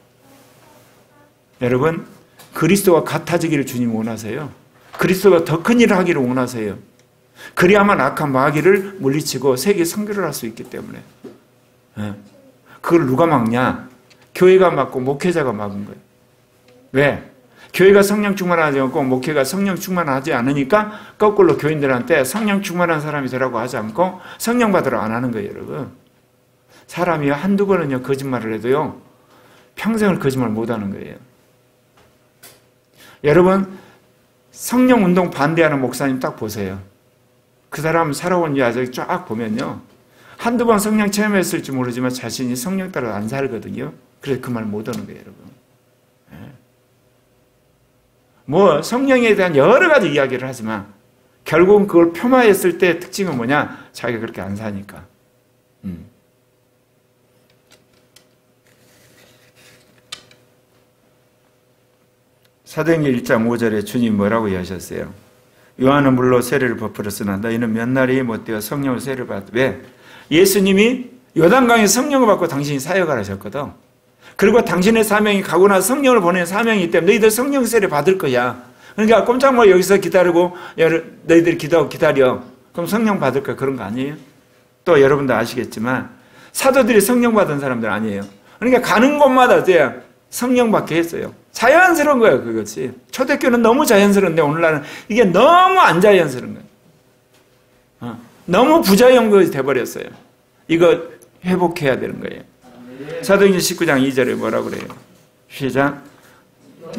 여러분, 그리스도와 같아지기를 주님 원하세요. 그리스도가 더 큰 일을 하기를 원하세요. 그래야만 악한 마귀를 물리치고 세계 선교를 할 수 있기 때문에. 그걸 누가 막냐? 교회가 막고 목회자가 막은 거예요. 왜? 교회가 성령 충만하지 않고 목회가 성령 충만하지 않으니까 거꾸로 교인들한테 성령 충만한 사람이 되라고 하지 않고 성령 받으러 안 하는 거예요, 여러분. 사람이 한두 번은요, 거짓말을 해도요, 평생을 거짓말 못 하는 거예요. 여러분, 성령 운동 반대하는 목사님 딱 보세요. 그 사람 살아온 야적 쫙 보면요, 한두 번 성령 체험했을지 모르지만 자신이 성령 따라 안 살거든요. 그래서 그 말 못 하는 거예요, 여러분. 뭐 성령에 대한 여러 가지 이야기를 하지만 결국은 그걸 표마했을 때 특징은 뭐냐? 자기가 그렇게 안 사니까. 사도행전 1장 5절에 주님 뭐라고 이야기하셨어요? 요한은 물로 세례를 베풀었으나 너희는 몇 날이 못되어 성령을 세례를 받. 왜? 예수님이 요단강에 성령을 받고 당신이 사역을 하셨거든. 그리고 당신의 사명이 가고 나서 성령을 보내는 사명이기 때문에 너희들 성령 세례 받을 거야. 그러니까 꼼짝 말고 여기서 기다리고 너희들이 기다려. 그럼 성령 받을 거야. 그런 거 아니에요? 또 여러분도 아시겠지만 사도들이 성령 받은 사람들 아니에요. 그러니까 가는 곳마다 어때요? 성령 받게 했어요. 자연스러운 거예요, 그것이. 초대교는 너무 자연스러운데 오늘날은 이게 너무 안 자연스러운 거예요. 너무 부자연거이 돼버렸어요. 이거 회복해야 되는 거예요. 사도행전 19장 2절에 뭐라고 그래요? 시작.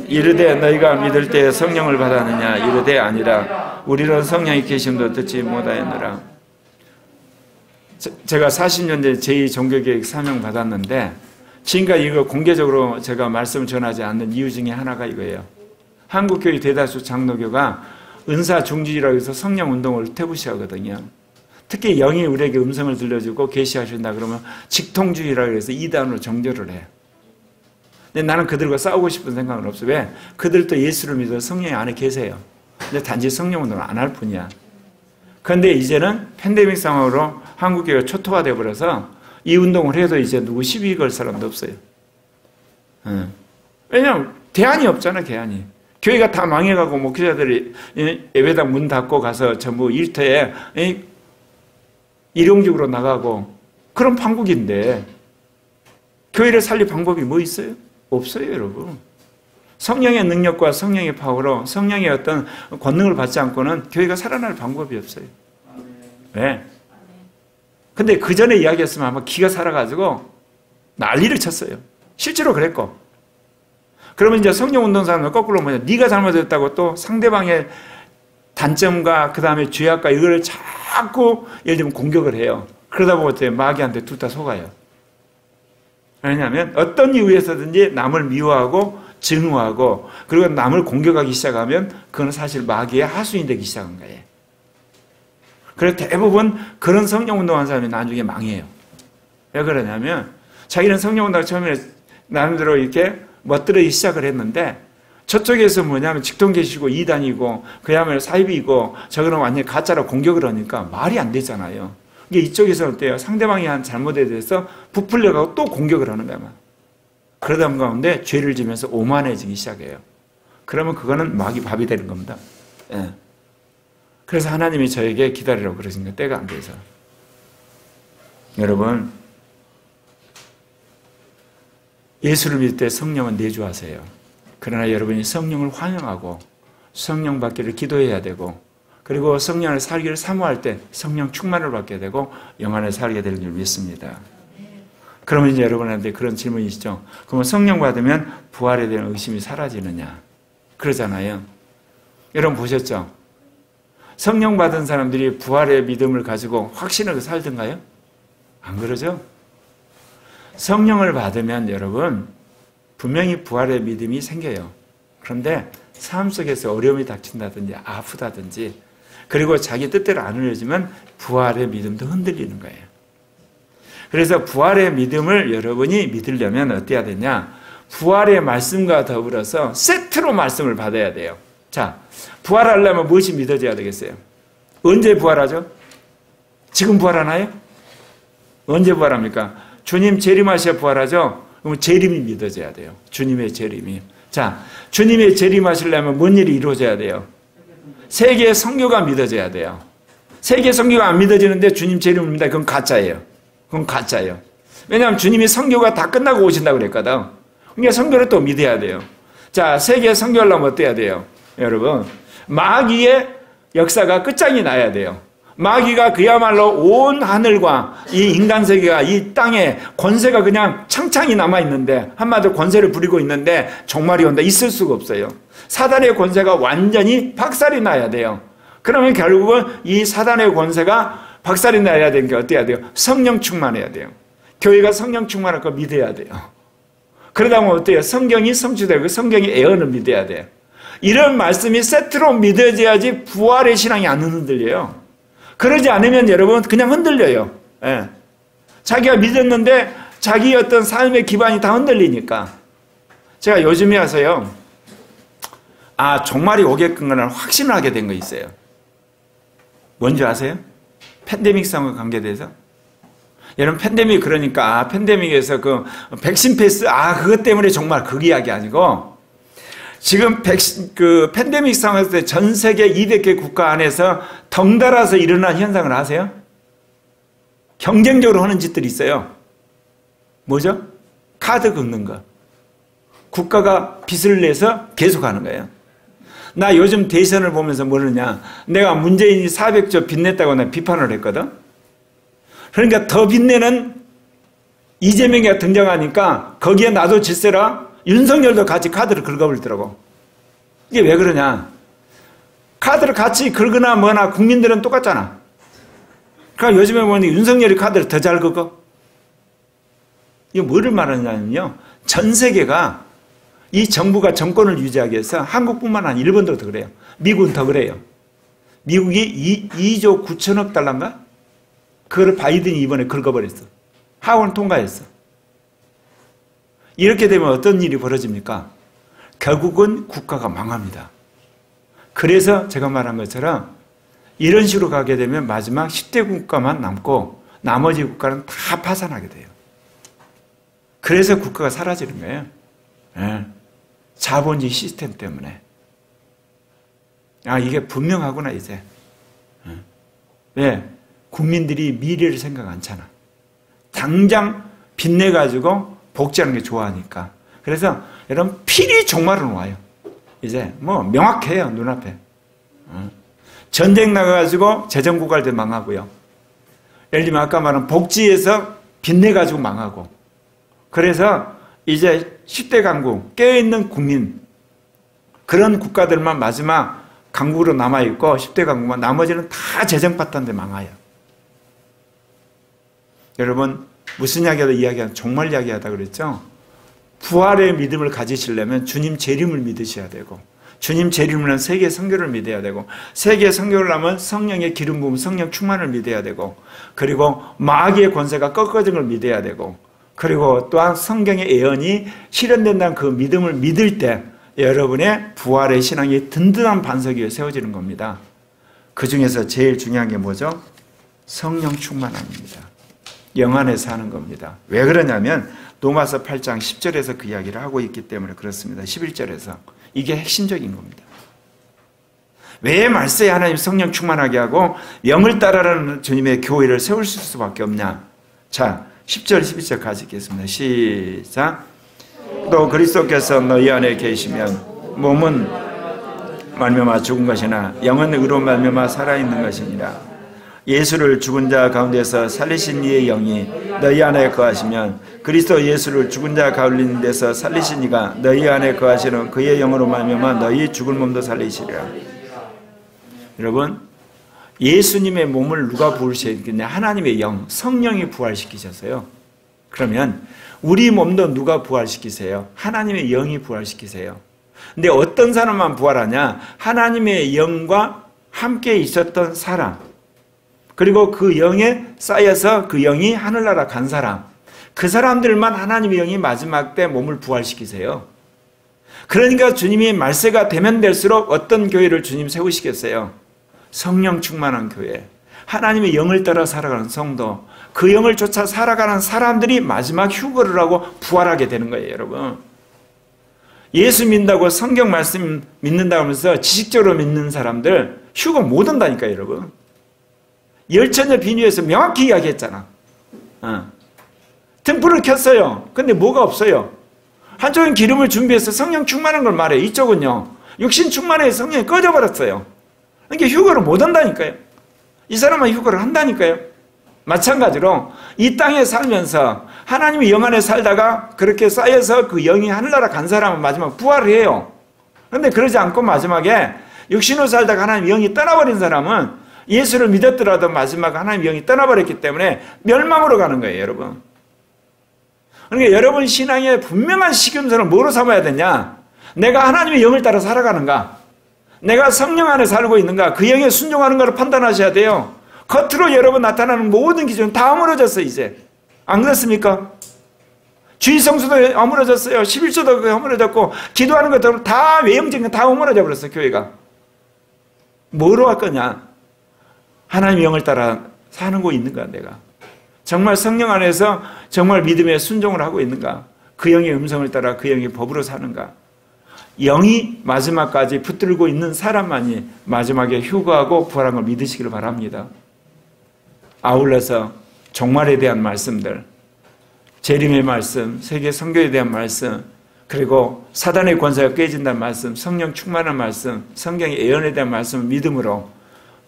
이르되 너희가 믿을 때 성령을 받았느냐? 이르되 아니라 우리는 성령이 계심도 듣지 못하였느라. 제가 40년 전에 제2종교개혁 사명 받았는데 지금까지 이거 공개적으로 제가 말씀을 전하지 않는 이유 중에 하나가 이거예요. 한국교회 대다수 장로교가 은사 중지라고 해서 성령 운동을 퇴부시하거든요. 특히 영이 우리에게 음성을 들려주고 계시하신다 그러면 직통주의라고 해서 이단으로 정죄를 해요. 근데 나는 그들과 싸우고 싶은 생각은 없어요. 왜? 그들도 예수를 믿어 성령이 안에 계세요. 근데 단지 성령 운동을 안 할 뿐이야. 그런데 이제는 팬데믹 상황으로 한국교회가 초토화되어 버려서 이 운동을 해도 이제 누구 시비 걸 사람도 없어요. 왜냐하면 대안이 없잖아, 대안이. 교회가 다 망해가고 목회자들이 예배당 문 닫고 가서 전부 일터에 일용직으로 나가고 그런 판국인데 교회를 살릴 방법이 뭐 있어요? 없어요, 여러분. 성령의 능력과 성령의 파워로 성령의 어떤 권능을 받지 않고는 교회가 살아날 방법이 없어요. 왜? 근데 그 전에 이야기했으면 아마 기가 살아가지고 난리를 쳤어요. 실제로 그랬고. 그러면 이제 성령 운동 사람은 거꾸로 뭐냐? 네가 잘못했다고 또 상대방의 단점과 그 다음에 죄악과 이거를 자꾸 예를 들면 공격을 해요. 그러다 보면 마귀한테 둘 다 속아요. 왜냐하면 어떤 이유에서든지 남을 미워하고 증오하고 그리고 남을 공격하기 시작하면 그건 사실 마귀의 하수인이 되기 시작한 거예요. 그래서 대부분 그런 성령운동하는 사람이 나중에 망해요. 왜 그러냐면 자기는 성령운동을 처음에 나름대로 이렇게 멋들어기 시작을 했는데 저쪽에서 뭐냐면 직통계시고 이단이고 그야말로 사입이고 저거는 완전히 가짜로 공격을 하니까 말이 안 되잖아요. 이게 이쪽에서 어때요? 상대방이 한 잘못에 대해서 부풀려가고 또 공격을 하는 거야. 그러다 가운데 죄를 지면서 오만해지기 시작해요. 그러면 그거는 마귀 밥이 되는 겁니다. 예. 그래서 하나님이 저에게 기다리라고 그러신 거예요. 때가 안 돼서. 여러분, 예수를 믿을 때 성령은 내주하세요. 그러나 여러분이 성령을 환영하고 성령 받기를 기도해야 되고, 그리고 성령을 살기를 사모할 때 성령 충만을 받게 되고 영안에 살게 될 줄 믿습니다. 그러면 이제 여러분한테 그런 질문이시죠. 그러면 성령 받으면 부활에 대한 의심이 사라지느냐? 그러잖아요. 여러분 보셨죠? 성령 받은 사람들이 부활의 믿음을 가지고 확신하게 살던가요? 안 그러죠? 성령을 받으면 여러분 분명히 부활의 믿음이 생겨요. 그런데 삶 속에서 어려움이 닥친다든지 아프다든지, 그리고 자기 뜻대로 안 이루어지면 부활의 믿음도 흔들리는 거예요. 그래서 부활의 믿음을 여러분이 믿으려면 어때야 되냐? 부활의 말씀과 더불어서 세트로 말씀을 받아야 돼요. 자, 부활하려면 무엇이 믿어져야 되겠어요? 언제 부활하죠? 지금 부활하나요? 언제 부활합니까? 주님 재림하셔야 부활하죠? 그럼 재림이 믿어져야 돼요. 주님의 재림이. 자, 주님의 재림하시려면 뭔 일이 이루어져야 돼요? 세계의 선교가 믿어져야 돼요. 세계의 선교가 안 믿어지는데 주님 재림을 믿다. 그건 가짜예요. 그건 가짜예요. 왜냐하면 주님이 선교가 다 끝나고 오신다고 그랬거든. 그러니까 선교를 또 믿어야 돼요. 자, 세계의 선교하려면 어때야 돼요? 여러분, 마귀의 역사가 끝장이 나야 돼요. 마귀가 그야말로 온 하늘과 이 인간 세계가 이 땅에 권세가 그냥 창창이 남아있는데, 한마디로 권세를 부리고 있는데 종말이 온다. 있을 수가 없어요. 사단의 권세가 완전히 박살이 나야 돼요. 그러면 결국은 이 사단의 권세가 박살이 나야 되니까 어때야 돼요? 성령 충만해야 돼요. 교회가 성령 충만할 거 믿어야 돼요. 그러다 보면 어때요? 성경이 성취되고 성경이 예언을 믿어야 돼요. 이런 말씀이 세트로 믿어져야지 부활의 신앙이 안 흔들려요. 그러지 않으면 여러분 그냥 흔들려요. 예. 자기가 믿었는데 자기 어떤 삶의 기반이 다 흔들리니까. 제가 요즘에 와서요, 종말이 오겠구나 확신을 하게 된 거 있어요. 뭔지 아세요? 팬데믹 상황과 관계돼서. 여러분, 팬데믹 그러니까 팬데믹에서 그 백신 패스 그것 때문에 정말 그 이야기 아니고, 지금 팬데믹 상황에서 전 세계 200개 국가 안에서 덩달아서 일어난 현상을 아세요? 경쟁적으로 하는 짓들이 있어요. 뭐죠? 카드 긁는 거. 국가가 빚을 내서 계속하는 거예요. 나 요즘 대선을 보면서 모르냐? 내가 문재인이 400조 빚냈다고 내가 비판을 했거든. 그러니까 더 빚내는 이재명이가 등장하니까 거기에 나도 질세라 윤석열도 같이 카드를 긁어버리더라고. 이게 왜 그러냐? 카드를 같이 긁거나 뭐나 국민들은 똑같잖아. 그러니까 요즘에 보니 윤석열이 카드를 더 잘 긁어. 이거 뭐를 말하냐면요, 전 세계가 이 정부가 정권을 유지하기 위해서 한국뿐만 아니라 일본도 더 그래요. 미국은 더 그래요. 미국이 2조 9천억 달러인가? 그걸 바이든이 이번에 긁어버렸어. 하원 통과했어. 이렇게 되면 어떤 일이 벌어집니까? 결국은 국가가 망합니다. 그래서 제가 말한 것처럼 이런 식으로 가게 되면 마지막 10대 국가만 남고 나머지 국가는 다 파산하게 돼요. 그래서 국가가 사라지는 거예요. 네. 자본주의 시스템 때문에. 이게 분명하구나 이제. 왜? 국민들이 미래를 생각 않잖아. 당장 빚내가지고 복지하는 게 좋아하니까. 그래서 여러분 필히 종말은 와요. 이제 뭐 명확해요, 눈앞에. 전쟁 나가가지고 재정 고갈 때 망하고요. 예를 들면 아까 말한 복지에서 빚내가지고 망하고. 그래서 이제 10대 강국, 깨어있는 국민, 그런 국가들만 마지막 강국으로 남아있고 10대 강국만, 나머지는 다 재정 파탄데 망해요. 여러분, 무슨 이야기하다 이야기하다 종말 이야기하다 그랬죠? 부활의 믿음을 가지시려면 주님 재림을 믿으셔야 되고, 주님 재림은 세계 선교를 믿어야 되고, 세계 선교를 하면 성령의 기름 부음, 성령 충만을 믿어야 되고, 그리고 마귀의 권세가 꺾어진 걸 믿어야 되고, 그리고 또한 성경의 예언이 실현된다는 그 믿음을 믿을 때 여러분의 부활의 신앙이 든든한 반석 위에 세워지는 겁니다. 그 중에서 제일 중요한 게 뭐죠? 성령 충만함입니다. 영 안에 사는 겁니다. 왜 그러냐면 로마서 8장 10절에서 그 이야기를 하고 있기 때문에 그렇습니다. 11절에서. 이게 핵심적인 겁니다. 왜 말세에 하나님 성령 충만하게 하고 영을 따라라는 주님의 교회를 세울 수밖에 없냐? 자, 10절, 12절 같이 읽겠습니다. 시작. 또 그리스도께서 너희 안에 계시면 몸은 말미암아 죽은 것이나 영은 의로 말미암아 살아있는 것이니라. 예수를 죽은 자 가운데서 살리신 이의 영이 너희 안에 거하시면 그리스도 예수를 죽은 자 가운데서 살리신 이가 너희 안에 거하시는 그의 영으로 말미암아 너희 죽은 몸도 살리시리라. 여러분, 예수님의 몸을 누가 부활시켰냐? 하나님의 영, 성령이 부활시키셨어요. 그러면 우리 몸도 누가 부활시키세요? 하나님의 영이 부활시키세요. 근데 어떤 사람만 부활하냐? 하나님의 영과 함께 있었던 사람, 그리고 그 영에 쌓여서 그 영이 하늘나라 간 사람, 그 사람들만 하나님의 영이 마지막 때 몸을 부활시키세요. 그러니까 주님이 말세가 되면 될수록 어떤 교회를 주님 세우시겠어요? 성령 충만한 교회, 하나님의 영을 따라 살아가는 성도, 그 영을 쫓아 살아가는 사람들이 마지막 휴거를 하고 부활하게 되는 거예요, 여러분. 예수 믿는다고 성경 말씀 믿는다고 하면서 지식적으로 믿는 사람들 휴거 못 온다니까요, 여러분. 열처녀 비유에서 명확히 이야기했잖아. 등불을 켰어요. 근데 뭐가 없어요. 한쪽은 기름을 준비해서 성령 충만한 걸 말해요. 이쪽은요, 육신 충만해 성령이 꺼져버렸어요. 그러니까 휴거를 못 한다니까요. 이 사람은 휴거를 한다니까요. 마찬가지로 이 땅에 살면서 하나님의 영 안에 살다가 그렇게 쌓여서 그 영이 하늘나라 간 사람은 마지막 부활을 해요. 그런데 그러지 않고 마지막에 육신으로 살다가 하나님의 영이 떠나버린 사람은 예수를 믿었더라도 마지막 하나님의 영이 떠나버렸기 때문에 멸망으로 가는 거예요, 여러분. 그러니까 여러분 신앙의 분명한 시금선을 뭐로 삼아야 되냐? 내가 하나님의 영을 따라 살아가는가? 내가 성령 안에 살고 있는가? 그 영에 순종하는가를 판단하셔야 돼요. 겉으로 여러분 나타나는 모든 기준은 다 어물어졌어요, 이제. 안 그렇습니까? 주의 성수도 어물어졌어요. 11조도 어물어졌고, 기도하는 것도 다 외형적인 건 다 어물어져 버렸어요, 교회가. 뭐로 할 거냐? 하나님의 영을 따라 사는 거 있는가, 내가? 정말 성령 안에서 정말 믿음에 순종을 하고 있는가? 그 영의 음성을 따라 그 영의 법으로 사는가? 영이 마지막까지 붙들고 있는 사람만이 마지막에 휴거하고 부활한 걸 믿으시기를 바랍니다. 아울러서 종말에 대한 말씀들, 재림의 말씀, 세계 선교에 대한 말씀, 그리고 사단의 권세가 깨진다는 말씀, 성령 충만한 말씀, 성경의 예언에 대한 말씀을 믿음으로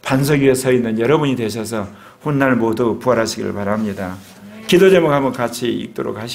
반석 위에 서 있는 여러분이 되셔서 훗날 모두 부활하시기를 바랍니다. 기도 제목 한번 같이 읽도록 하시겠습니다.